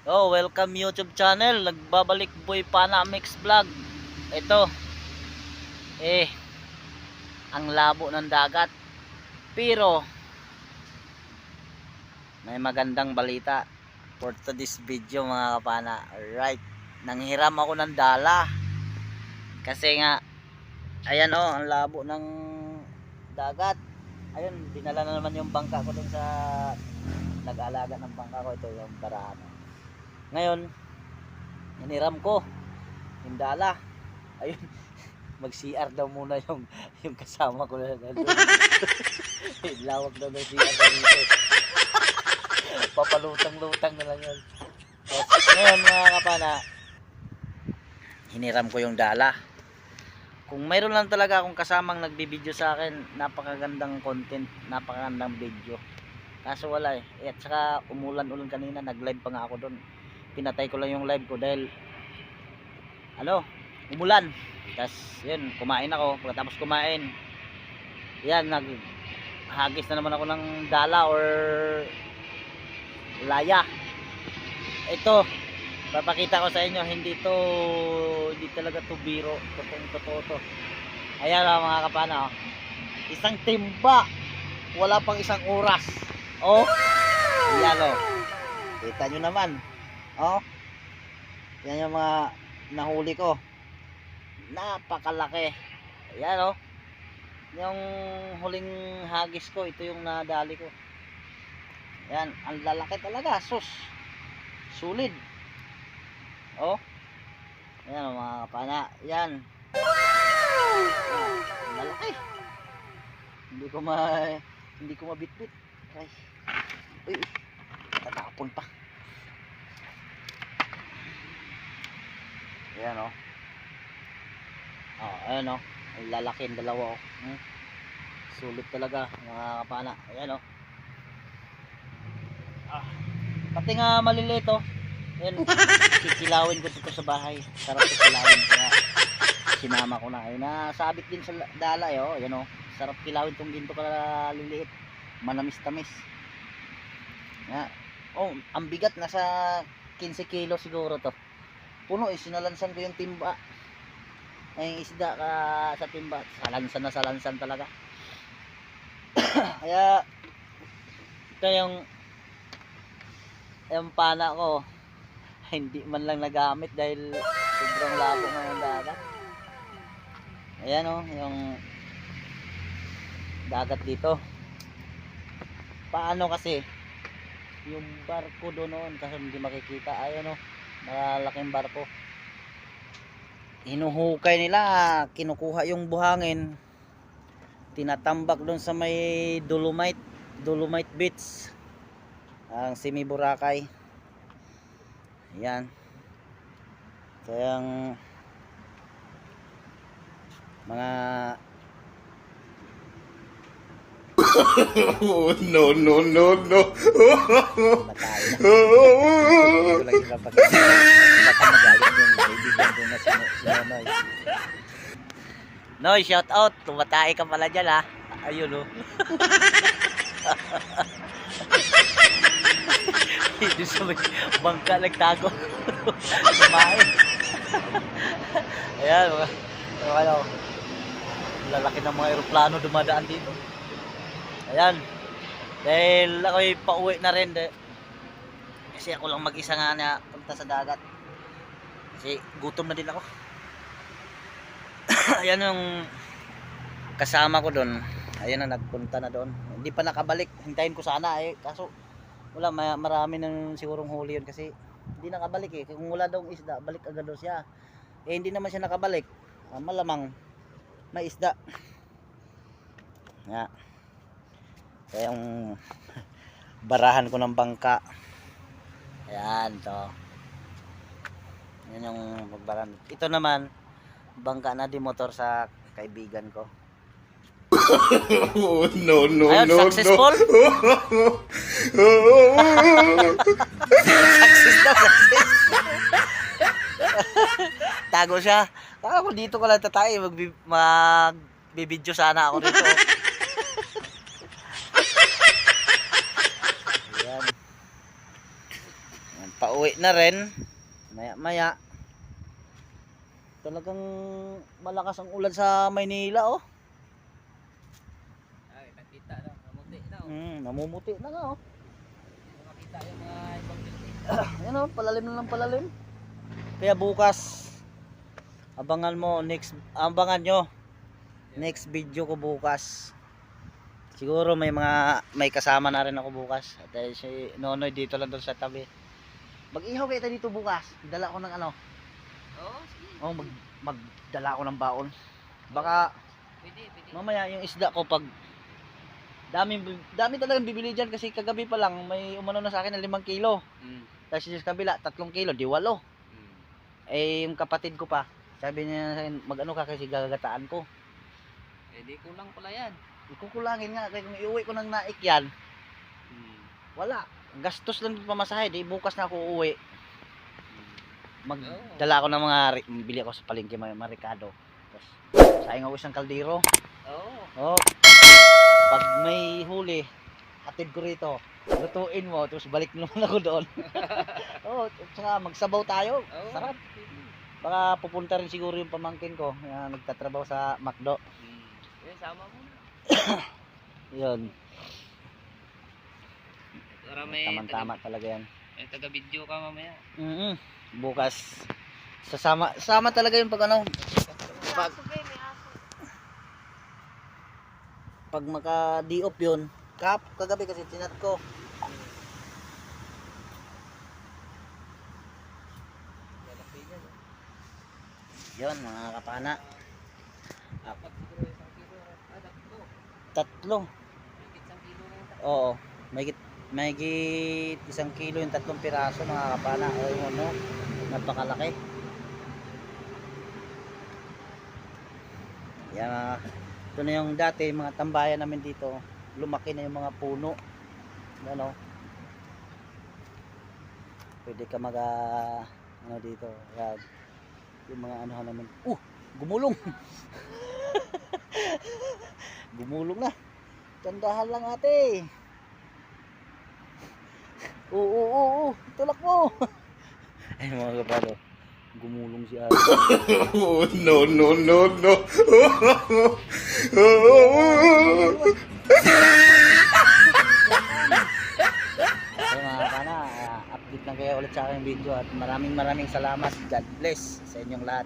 Oh, welcome YouTube channel. Nagbabalik Boy Pana Mix Vlog. Ito, ang labo ng dagat. Pero, may magandang balita for today's video mga kapana. Alright, nanghiram ako ng dala. Kasi nga, ayan oh, ang labo ng dagat. Ayun, dinala na naman yung bangka ko dun sa nag-aalaga ng bangka ko. Ito yung barahan. Ngayon, hiniram ko yung dala. Ayun, mag CR daw muna yung kasama ko na nandun. Lawak daw ng CR na dito. Papalutang-lutang na lang yun. Ngayon mga kapana, hiniram ko yung dala. Kung mayroon lang talaga akong kasamang nagbibideo sa akin, napakagandang content, napakagandang video. Kaso wala eh. At saka umulan-ulan kanina, nag-live pa nga ako doon. Pinatay ko lang yung live ko dahil umulan. Tapos yun, kumain ako. Pagkatapos kumain, yan, naghagis na naman ako ng dala or laya. Ito, papakita ko sa inyo, hindi talaga to biro. Totoo to. Ayan mga kapana, oh. Isang timba, wala pang isang oras. Oh, yan oh. Kita nyo naman. Oh, yan yung mga nahuli ko. Napakalaki. Ayan oh. Yung huling hagis ko, ito yung nadali ko. Yan, ang lalaki talaga. Sus, sulit. Oh, ayan oh, mga kapana. Yan. Ang lalaki. Hindi ko mabitbit. Ay. Uy, tatapon pa. Ayan o. Ayan o. Ang lalaki ang dalawa o. Sulit talaga mga kapana. Ayan o. Pati nga maliliit o. Ayan. Kikilawin ko dito sa bahay. Sarap kikilawin ko nga. Sinama ko na. Ayan, nasabit din sa dala o. Ayan o. Sarap kilawin tong ginto kaliliit. Manamis-tamis. Ayan. Oh, ang bigat. Nasa 15 kilo siguro to. Puno eh, sinalansan ko yung timba. Ay isda sa timba. Salansan talaga. Kaya ito yung pana ko, hindi man lang nagamit dahil sobrang labo ng dagat. Ayan o, yung dagat dito. Paano kasi yung barko doon noon, kasi hindi makikita. Ayan o, malaking barko. Hinuhukay nila, kinukuha yung buhangin, tinatambak doon sa may Dolomite Beach, ang Simi Boracay. Ayan. Kayang mga no. Noy, shout out. Tumatay ka pala dyan ha. Ayun o. Dito sa may bangka nagtago. Kumain. Ayan mga lalaki ng mga aeroplano dumadaan dito. Ayan. Dahil ako'y pauwi na rin. Kasi ako lang mag-isa nga na punta sa dagat. Kasi gutom na din ako. Ayan yung kasama ko doon. Ayan na, nagpunta na doon. Hindi pa nakabalik. Hintayin ko sana eh. Kaso wala, marami nang sigurong huli yun. Kasi hindi nakabalik eh. Kung wala daw isda, balik agad daw siya. Eh hindi naman siya nakabalik. Malamang may isda. Nga. Kaya yung barahan ko ng bangka. Ayan to. Yan yung magbarahan. Ito naman, bangka na di motor sa kaibigan ko. No. Ayun, successful? Success. Tago siya. Ako dito ka lang tatay, magbibideo sana ako dito. Ayan. Ayan, pauwi uuwi na rin. Maya-maya. Talagang malakas ang ulan sa Maynila, oh. Ay, nakita na, namuti na. Namumuti na nga, oh. Makita yung mga ibang building. Yan, oh, palalim na lang palalim. Kaya bukas, abangan nyo. Next video ko bukas. Siguro may kasama na rin ako bukas. At si Nonoy dito lang doon sa tabi. Mag-ihaw kayo dito bukas. Dala ko ng ano. Oo, sige. Oh, magdala ko ng baon. Baka Pwede. mamaya yung isda ko pag dami talagang bibili diyan kasi kagabi pa lang may umano na sa akin ng 5 kilo. Tapos sa kabila 3 kilo, di 8. Eh yung kapatid ko pa, sabi niya sa akin, mag-ano ka kasi gagataan ko. Eh, di kulang pala yan. Ikukulangin nga kaya kung iuwi ko ng naik yan, wala. Gastos lang yung pamasahe, di bukas na ako uuwi. Magdala ako ng bili ako sa palengke mga Ricardo. Tapos sayang ako isang kaldero. Oo. Oh. Pag may huli, hatid ko rito. Lutuin mo, tapos balik naman ako doon. Oh, tsaka magsabaw tayo. Oo. Sarap. Baka pupunta rin siguro yung pamangkin ko na nagtatrabaho sa McDo. Eh, sama mo na. Yun. Para may Tama-tama talaga yan. may taga-video ka mamaya. Bukas. Sama talaga yung pag ano. Pag maka-di-off yun. Kagabi kasi tinat ko. Yun mga kapana. Tatlo. Oo. May 1 kilo yung 3 piraso mga kapana. O yun no. Napakalaki. Yan. Ito na yung dati mga tambayan namin dito. Lumaki na yung mga puno. Ano? Pwede ka ano dito. Yan. Yung mga ano namin. Gumulong. Gumulong na. Tandahan lang ate. Oo. Tulak mo. Ay mga kapado. Gumulong si ate. No. Ay mga kapana, update lang kayo ulit sa aking video at maraming salamat. God bless sa inyong lahat.